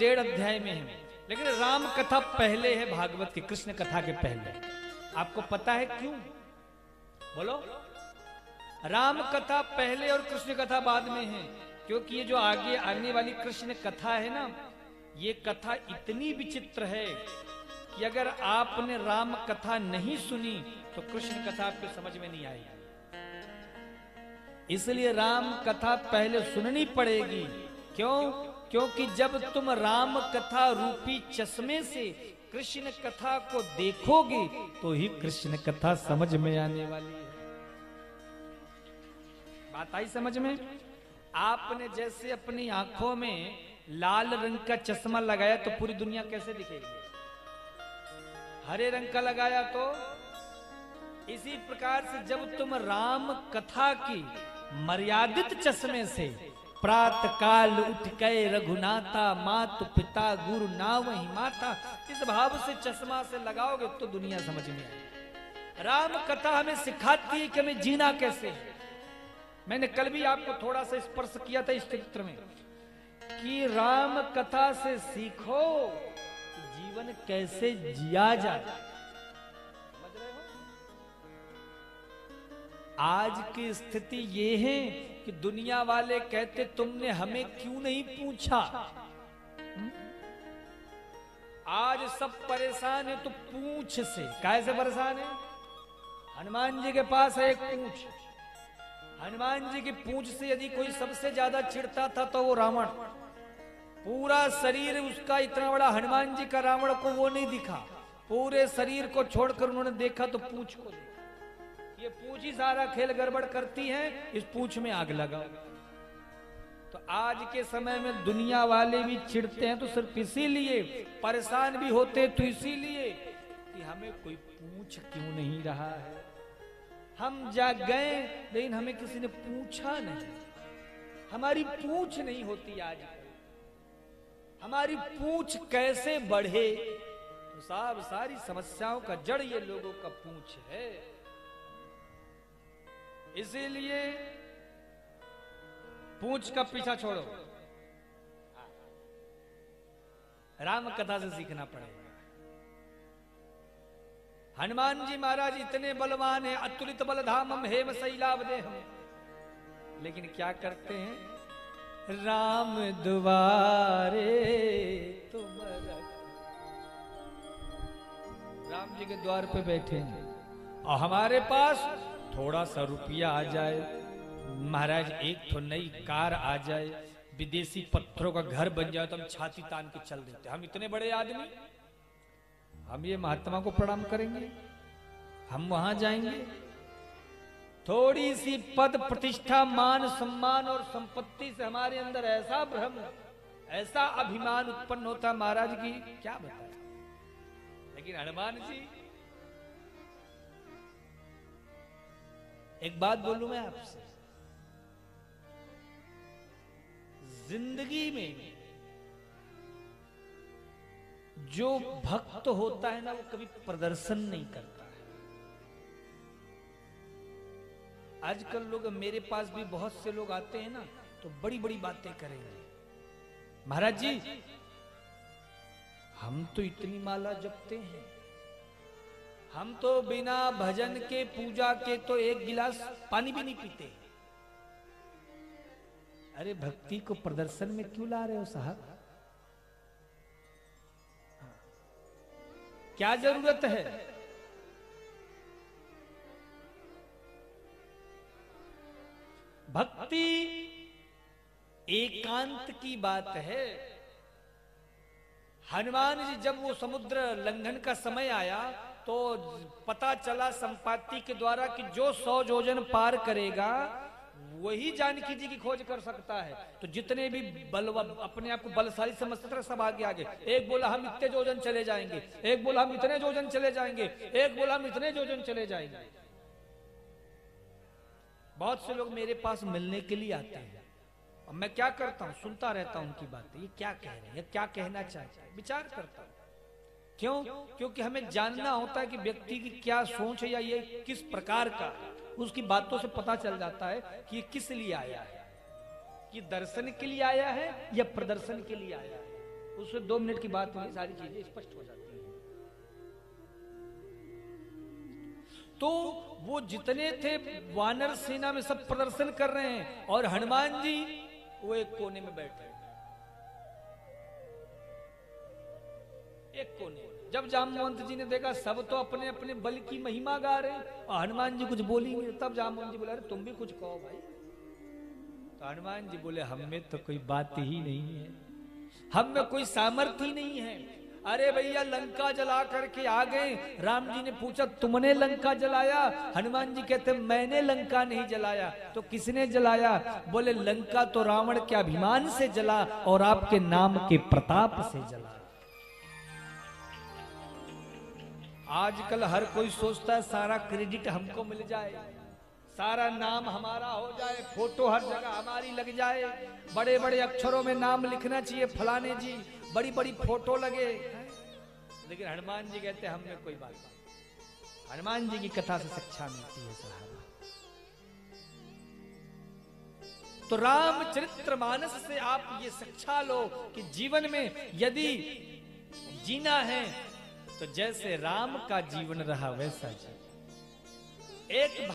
1.5 अध्याय में है, लेकिन राम कथा पहले है भागवत की, कृष्ण कथा के पहले। आपको पता है क्यों? बोलो। राम कथा पहले और कृष्ण कथा बाद में है, क्योंकि ये जो आगे आने वाली कृष्ण कथा है ना, ये कथा इतनी विचित्र है कि अगर आपने राम कथा नहीं सुनी तो कृष्ण कथा आपको समझ में नहीं आएगी। इसलिए राम कथा पहले सुननी पड़ेगी। क्यों? क्योंकि जब तुम राम कथा रूपी चश्मे से कृष्ण कथा को देखोगे तो ही कृष्ण कथा समझ में आने वाली है। बात आई समझ में? आपने जैसे अपनी आंखों में लाल रंग का चश्मा लगाया तो पूरी दुनिया कैसे दिखेगी? हरे रंग का लगाया तो? इसी प्रकार से जब तुम राम कथा की मर्यादित चश्मे से प्रात काल उठ गए रघुनाथा, मातु पिता गुरु नावहि माता, इस भाव से चश्मा से लगाओगे तो दुनिया समझ में आएगी। राम कथा हमें सिखाती है कि हमें जीना कैसे है। मैंने कल भी आपको थोड़ा सा स्पर्श किया था इस चित्र में कि राम कथा से सीखो कि जीवन कैसे जिया जाए। समझ रहे हो? आज की स्थिति ये है कि दुनिया वाले कहते तुमने हमें क्यों नहीं पूछा। आज सब परेशान है तो पूंछ से। कैसे परेशान है? हनुमान जी के पास है एक पूंछ। हनुमान जी की पूंछ से यदि कोई सबसे ज्यादा चिढ़ता था तो वो रावण। पूरा शरीर उसका इतना बड़ा, हनुमान जी का रावण को वो नहीं दिखा। पूरे शरीर को छोड़कर उन्होंने देखा तो पूंछ को देखा। ये पूंछ ही सारा खेल गड़बड़ करती है, इस पूंछ में आग लगाओ। तो आज के समय में दुनिया वाले भी चिढ़ते हैं तो सिर्फ इसीलिए, परेशान भी होते तो इसीलिए कि हमें कोई पूछ क्यों नहीं रहा है। हम जा गए लेकिन हमें किसी ने पूछा नहीं। हमारी पूछ नहीं होती आज। हमारी पूछ कैसे बढ़े? तो सारी समस्याओं का जड़ ये लोगों का पूछ है। इसीलिए पूंछ का पीछा छोड़ो, राम कथा से सीखना पड़ेगा। हनुमान जी महाराज इतने बलवान हैं, अतुलित बलधामम हेम शैलावदेहम, लेकिन क्या करते हैं? राम दुआरे तुम राम जी के द्वार पे बैठे हैं और हमारे पास थोड़ा सा रुपया आ जाए, महाराज एक तो नई कार आ जाए, विदेशी पत्थरों का घर बन जाए तो हम छाती तान के चल देते। हम इतने बड़े आदमी, हम ये महात्मा को प्रणाम करेंगे? हम वहां जाएंगे? थोड़ी सी पद प्रतिष्ठा मान सम्मान और संपत्ति से हमारे अंदर ऐसा भ्रम, ऐसा अभिमान उत्पन्न होता महाराज की क्या बताए। लेकिन हनुमान जी, एक बात बोलूं मैं आपसे, जिंदगी में जो भक्त होता है ना वो कभी प्रदर्शन नहीं करता है। आजकल लोग, मेरे पास भी बहुत से लोग आते हैं ना तो बड़ी बड़ी बातें करेंगे। महाराज जी हम तो इतनी माला जपते हैं, हम तो बिना भजन के पूजा के तो एक गिलास पानी भी नहीं पीते। अरे भक्ति को प्रदर्शन में क्यों ला रहे हो साहब? क्या जरूरत है? भक्ति एकांत की बात है। हनुमान जी जब वो समुद्र लंघन का समय आया तो पता चला संपाति के द्वारा कि जो 100 योजन पार करेगा वही जानकी जी की खोज कर सकता है। तो जितने भी अपने आप को बलशाली समझते थे सब आगे आगे। एक बोला हम इतने योजन चले जाएंगे, एक बोला हम इतने योजन चले जाएंगे, एक बोला हम इतने योजन चले जाएंगे। बहुत से लोग मेरे पास मिलने के लिए आते हैं और मैं क्या करता हूं, सुनता रहता हूं उनकी बातें, ये क्या कह रहे हैं, ये क्या कहना चाहते हैं, विचार करता हूं। क्यों? क्योंकि हमें जानना होता है कि व्यक्ति की क्या सोच है या ये किस प्रकार का, उसकी बातों से पता चल जाता है कि ये किस लिए आया है, कि दर्शन के लिए आया है या प्रदर्शन के लिए आया है। उससे 2 मिनट की बात नहीं, सारी चीजें स्पष्ट हो जाती हैं। तो वो जितने थे वानर सेना में सब प्रदर्शन कर रहे हैं और हनुमान जी वो एक कोने में बैठे, एक कोने। जब जामवंत जी ने देखा सब तो अपने अपने बल की महिमा गा रहे हैं और हनुमान जी कुछ बोली नहीं, तब जामवंत जी बोला, अरे तुम भी कुछ कहो भाई। तो हनुमान जी बोले, हम में तो कोई बात ही नहीं है, हम में कोई सामर्थ्य ही नहीं है। अरे भैया लंका जला करके आ गए। राम जी ने पूछा, तुमने लंका जलाया? हनुमान जी कहते, मैंने लंका नहीं जलाया। तो किसने जलाया? बोले, लंका तो रावण के अभिमान से जला और आपके नाम के प्रताप से जला। आजकल हर कोई सोचता है सारा क्रेडिट हमको मिल जाए, सारा नाम हमारा हो जाए, फोटो हर जगह हमारी लग जाए, बड़े बड़े अक्षरों में नाम लिखना चाहिए, फलाने जी, बड़ी बड़ी फोटो लगे। लेकिन हनुमान जी कहते हैं, हमें कोई बात नहीं। हनुमान जी की कथा से शिक्षा मिलती है साहब। तो रामचरितमानस से आप ये शिक्षा लो कि जीवन में यदि जीना है तो जैसे राम का जीवन रहा वैसा जी। एक